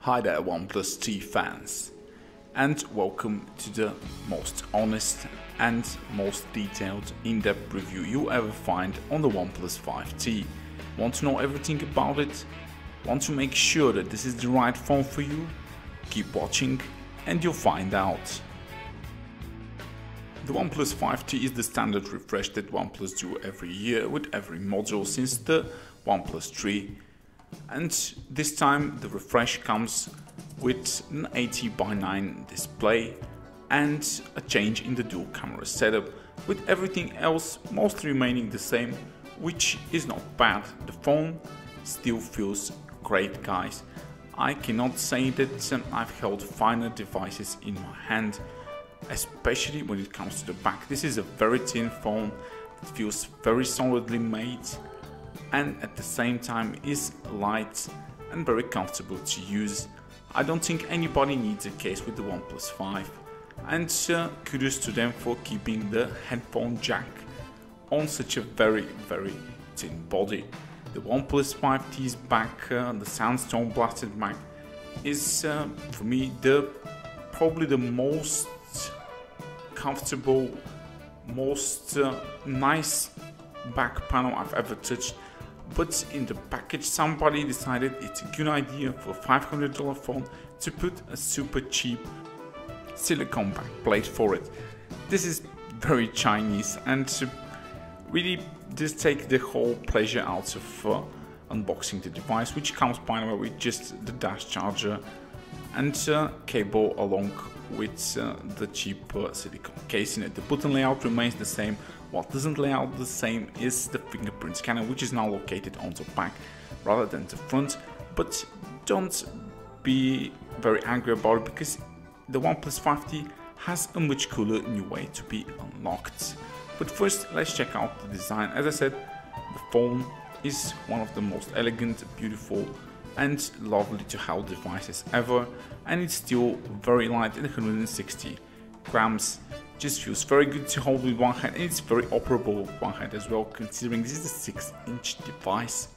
Hi there OnePlus T fans, and welcome to the most honest and most detailed in-depth review you'll ever find on the OnePlus 5T. Want to know everything about it? Want to make sure that this is the right phone for you? Keep watching and you'll find out. The OnePlus 5T is the standard refresh that OnePlus do every year with every model since the OnePlus 3. And this time the refresh comes with an 80:9 display and a change in the dual camera setup, with everything else mostly remaining the same, which is not bad. The phone still feels great, guys. I cannot say that I've held finer devices in my hand, especially when it comes to the back. This is a very thin phone that feels very solidly made and at the same time is light and very comfortable to use. I don't think anybody needs a case with the OnePlus 5, and kudos to them for keeping the headphone jack on such a very thin body. The OnePlus 5T's back, the Soundstone blasted back, is for me probably the most comfortable, most nice back panel I've ever touched. But in the package, somebody decided it's a good idea for a $500 phone to put a super cheap silicone back plate for it. This is very Chinese and really just take the whole pleasure out of unboxing the device, which comes by the way with just the dash charger and cable along with the cheap silicone case in it. The button layout remains the same. What doesn't lay out the same is the fingerprint scanner, which is now located on the back rather than the front. But don't be very angry about it, because the OnePlus 5T has a much cooler new way to be unlocked. But first, let's check out the design. As I said, the phone is one of the most elegant, beautiful and lovely to hold devices ever, and it's still very light at 160 grams. Just feels very good to hold with one hand, and it's very operable with one hand as well, considering this is a 6-inch device.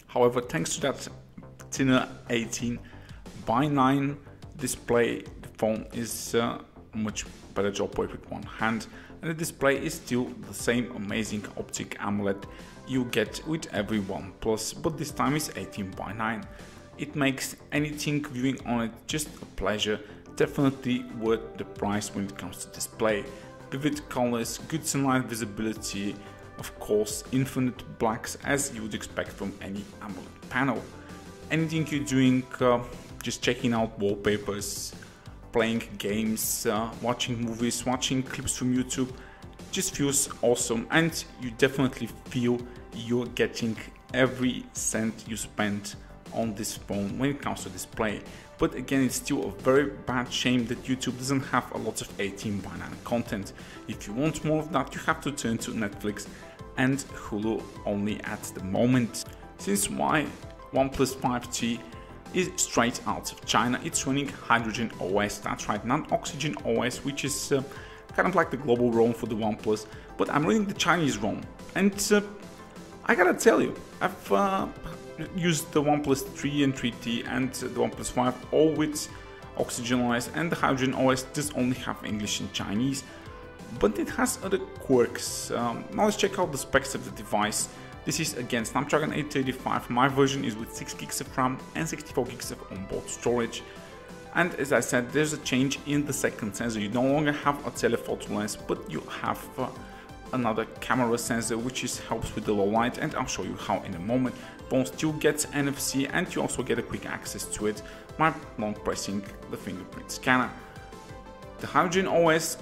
However, thanks to that thinner 18:9 display, the phone is a much better to operate with one hand, and the display is still the same amazing optic AMOLED you get with every OnePlus, but this time it's 18:9. It makes anything viewing on it just a pleasure. Definitely worth the price when it comes to display. Vivid colors, good sunlight visibility, of course infinite blacks as you would expect from any AMOLED panel. Anything you're doing, just checking out wallpapers, playing games, watching movies, watching clips from YouTube, just feels awesome, and you definitely feel you're getting every cent you spent on this phone when it comes to display. But again, it's still a very bad shame that YouTube doesn't have a lot of 18:9 content. If you want more of that, you have to turn to Netflix and Hulu only at the moment. Since my OnePlus 5T is straight out of China, it's running Hydrogen OS, that's right, not Oxygen OS, which is kind of like the global ROM for the OnePlus, but I'm running the Chinese ROM, and I gotta tell you, I've used the OnePlus 3 and 3T and the OnePlus 5 all with Oxygen OS, and the Hydrogen OS does only have English and Chinese, but it has other quirks. Now let's check out the specs of the device. This is again Snapdragon 835, my version is with 6 gigs of RAM and 64 gigs of onboard storage. And as I said, there's a change in the second sensor. You no longer have a telephoto lens, but you have another camera sensor, which helps with the low light, and I'll show you how in a moment. Phone still gets NFC, and you also get a quick access to it by long pressing the fingerprint scanner. The Hydrogen OS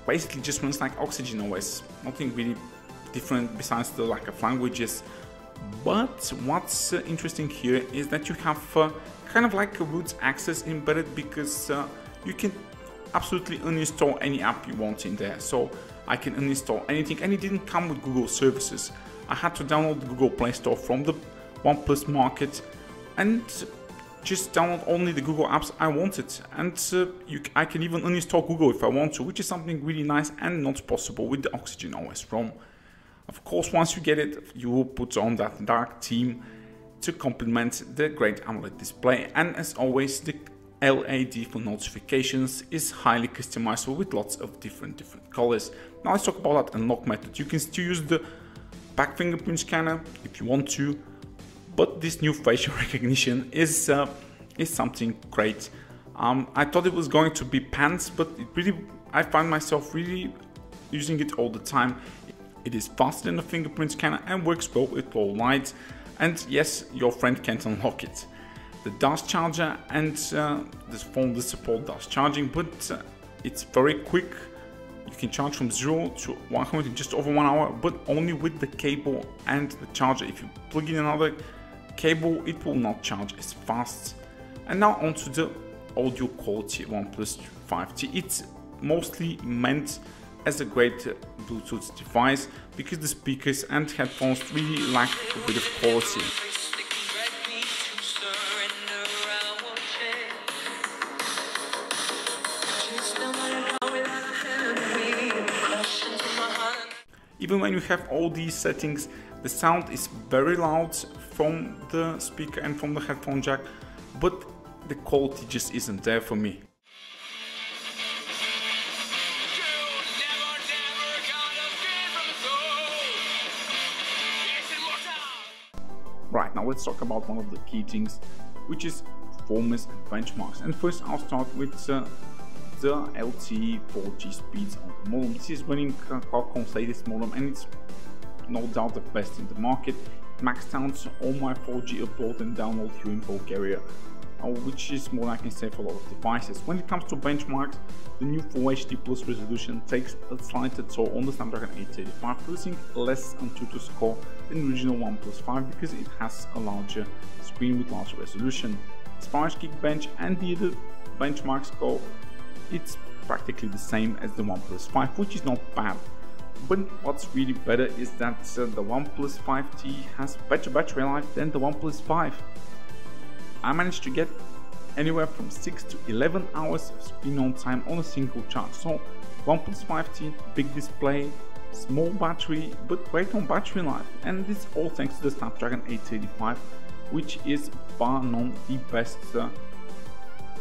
basically just runs like Oxygen OS, nothing really different besides the lack of languages. But what's interesting here is that you have kind of like a root access embedded, because you can absolutely uninstall any app you want in there. So I can uninstall anything, and it didn't come with Google services. I had to download the Google Play Store from the OnePlus market and just download only the Google apps I wanted, and I can even uninstall Google if I want to, which is something really nice and not possible with the Oxygen OS ROM. Of course, once you get it, you will put on that dark theme to complement the great AMOLED display, and as always the LED for notifications is highly customizable with lots of different colors. Now let's talk about that unlock method. You can still use the back fingerprint scanner if you want to, but this new facial recognition is something great. I thought it was going to be pants, but I find myself really using it all the time. It is faster than a fingerprint scanner and works well with low light. And yes, your friend can't unlock it. The fast charger, and this phone does support fast charging, but it's very quick. You can charge from 0 to 100 in just over 1 hour, but only with the cable and the charger. If you plug in another cable, it will not charge as fast. And now onto the audio quality OnePlus 5T. It's mostly meant as a great Bluetooth device because the speakers and headphones really lack a bit of quality. Even when you have all these settings, the sound is very loud from the speaker and from the headphone jack, but the quality just isn't there for me. Right, now let's talk about one of the key things, which is performance and benchmarks. And first I'll start with the LTE 4G speeds on the modem. This is running Qualcomm's latest modem, and it's no doubt the best in the market. Maxed out all my 4G upload and download here in Bulgaria, which is more than I can say for a lot of devices. When it comes to benchmarks, the new Full HD Plus resolution takes a slight toll on the Snapdragon 835, producing less Antutu score than the original OnePlus 5 because it has a larger screen with larger resolution. As far as Geekbench and the other benchmarks go, it's practically the same as the OnePlus 5, which is not bad. But what's really better is that the OnePlus 5T has better battery life than the OnePlus 5. I managed to get anywhere from 6 to 11 hours of screen on time on a single charge. So OnePlus 5T, big display, small battery, but great on battery life. And this all thanks to the Snapdragon 835, which is bar none the best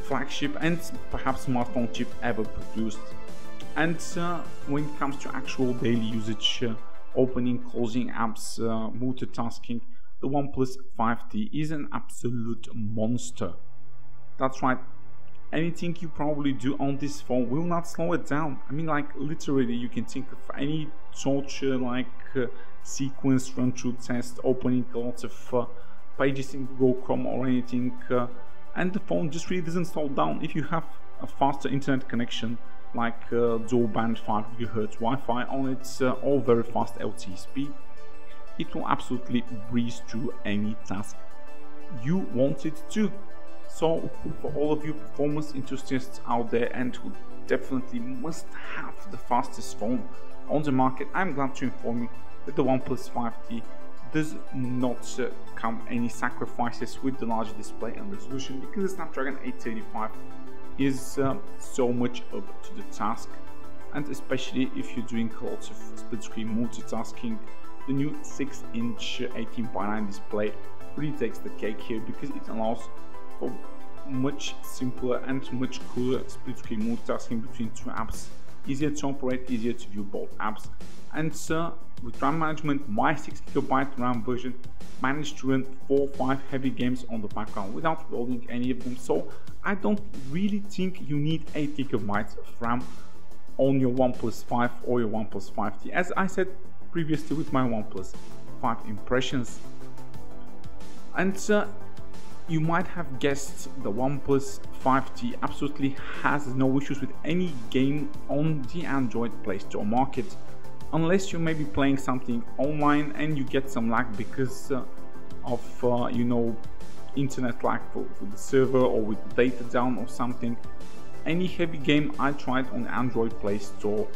flagship and perhaps smartphone chip ever produced. And when it comes to actual daily usage, opening, closing apps, multitasking, the OnePlus 5T is an absolute monster. That's right, anything you probably do on this phone will not slow it down. I mean, like literally you can think of any torture like sequence run through test, opening lots of pages in Google Chrome or anything, and the phone just really doesn't slow down. If you have a faster internet connection like dual band 5 GHz Wi-Fi on its all very fast LTE speed, it will absolutely breeze through any task you want it to. So for all of you performance enthusiasts out there and who definitely must have the fastest phone on the market, I'm glad to inform you that the OnePlus 5T does not come any sacrifices with the larger display and resolution, because the Snapdragon 835 is so much up to the task. And especially if you're doing lots of split screen multitasking, the new 6-inch 18:9 display really takes the cake here, because it allows for much simpler and much cooler split screen multitasking between two apps, easier to operate, easier to view both apps. And with RAM management, my 6GB RAM version managed to run 4 or 5 heavy games on the background without loading any of them. So I don't really think you need 8GB of RAM on your OnePlus 5 or your OnePlus 5T, as I said previously with my OnePlus 5 impressions. And you might have guessed the OnePlus 5T absolutely has no issues with any game on the Android Play Store market, unless you may be playing something online and you get some lag because of you know, internet lag for the server, or with the data down or something. Any heavy game I tried on the Android Play Store,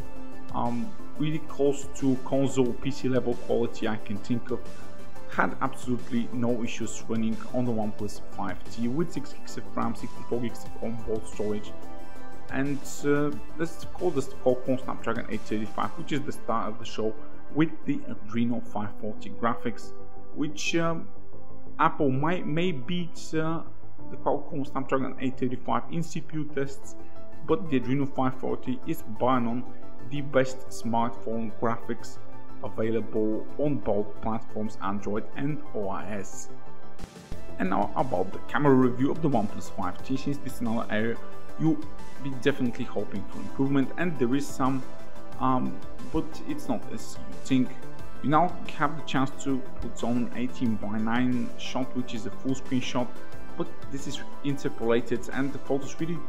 really close to console PC level quality I can think of, had absolutely no issues running on the OnePlus 5T with 6 GB of RAM, 64 GB of onboard storage, and let's call this the Qualcomm Snapdragon 835, which is the star of the show with the Adreno 540 graphics, which Apple may beat the Qualcomm Snapdragon 835 in CPU tests, but the Adreno 540 is by none the best smartphone graphics available on both platforms, Android and iOS. And now about the camera review of the OnePlus 5T, since this is another area you'll be definitely hoping for improvement, and there is some, but it's not as you think. You now have the chance to put on an 18:9 shot, which is a full screen shot, but this is interpolated and the photos really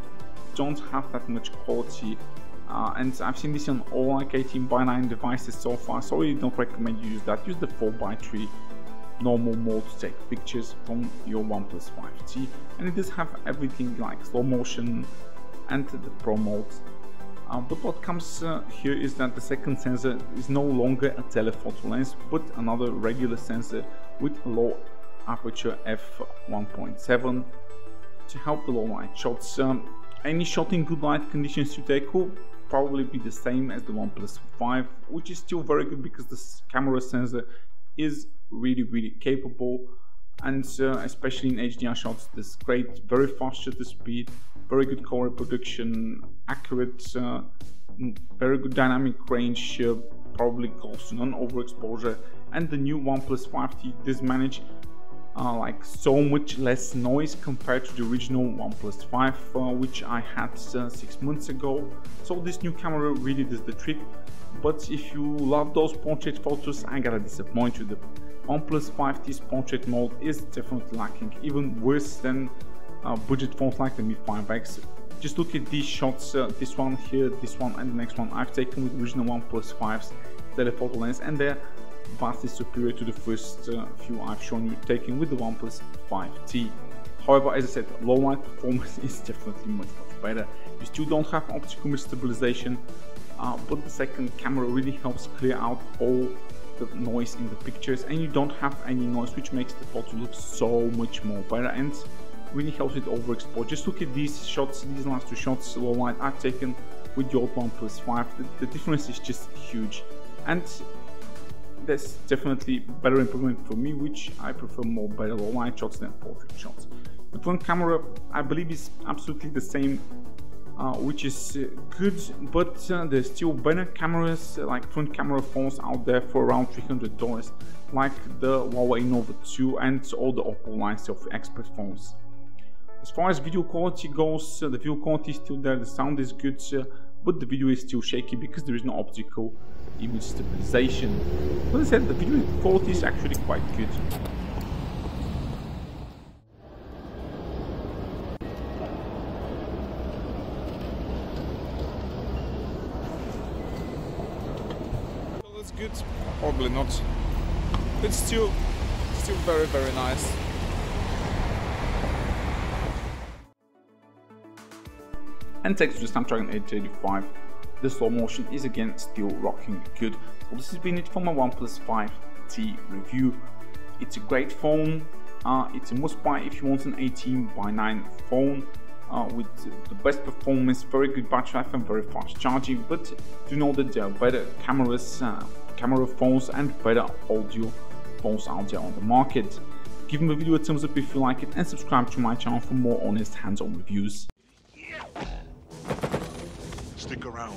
don't have that much quality. And I've seen this on all like 18:9 devices so far, so I really don't recommend you use that. Use the 4:3 normal mode to take pictures from your OnePlus 5T, and it does have everything like slow motion and the Pro mode. But what comes here is that the second sensor is no longer a telephoto lens, but another regular sensor with a low aperture f1.7 to help the low light shots. Any shot in good light conditions you take will probably be the same as the OnePlus 5, which is still very good because the camera sensor is really capable, and especially in HDR shots, this great, very fast shutter speed, very good color reproduction, accurate, very good dynamic range, probably close to none overexposure, and the new OnePlus 5T does manage like so much less noise compared to the original OnePlus 5, which I had 6 months ago. So this new camera really does the trick. But if you love those portrait photos, I gotta disappoint you. The OnePlus 5T's portrait mode is definitely lacking, even worse than budget phones like the Mi 5X. Just look at these shots, this one here, this one and the next one I've taken with the original OnePlus 5's telephoto lens, and they're vastly superior to the first few I've shown you taken with the OnePlus 5T. However, as I said, low light performance is definitely much better. You still don't have optical image stabilization, but the second camera really helps clear out all the noise in the pictures, and you don't have any noise, which makes the photo look so much more better and really helps with overexposure. Just look at these shots, these last two shots, low light I've taken with the old OnePlus 5. The difference is just huge, and that's definitely better improvement for me, which I prefer more better low light shots than portrait shots. The front camera, I believe, is absolutely the same, which is good, but there's still better cameras, like front camera phones out there for around $300, like the Huawei Nova 2 and all the Oppo line selfie expert phones. As far as video quality goes, the video quality is still there, the sound is good, but the video is still shaky because there is no optical image stabilization. But as I said, the video quality is actually quite good. Well, that's good, probably not. It's still very nice. And thanks to the Snapdragon 835, the slow motion is again still rocking good. So this has been it for my OnePlus 5T review. It's a great phone. It's a must buy if you want an 18:9 phone with the best performance, very good battery life and very fast charging. But do know that there are better cameras, camera phones and better audio phones out there on the market. Give the video a thumbs up if you like it, and subscribe to my channel for more honest hands-on reviews. Stick around.